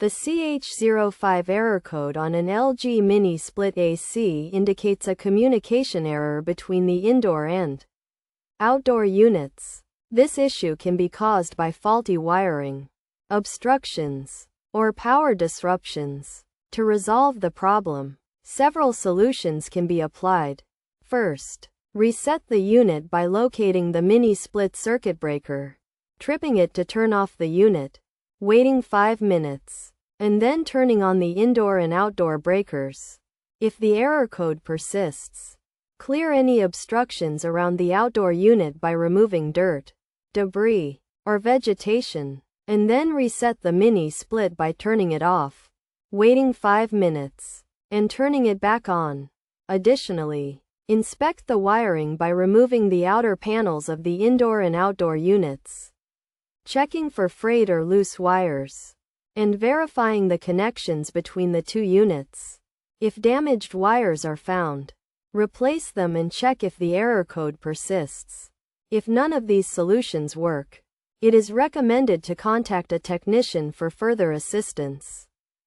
The CH05 error code on an LG Mini Split AC indicates a communication error between the indoor and outdoor units. This issue can be caused by faulty wiring, obstructions, or power disruptions. To resolve the problem, several solutions can be applied. First, reset the unit by locating the mini split circuit breaker, tripping it to turn off the unit, waiting 5 minutes, and then turning on the indoor and outdoor breakers. If the error code persists, clear any obstructions around the outdoor unit by removing dirt, debris, or vegetation, and then reset the mini split by turning it off, waiting 5 minutes, and turning it back on. Additionally, inspect the wiring by removing the outer panels of the indoor and outdoor units, checking for frayed or loose wires, and verifying the connections between the two units. If damaged wires are found, replace them and check if the error code persists. If none of these solutions work, it is recommended to contact a technician for further assistance.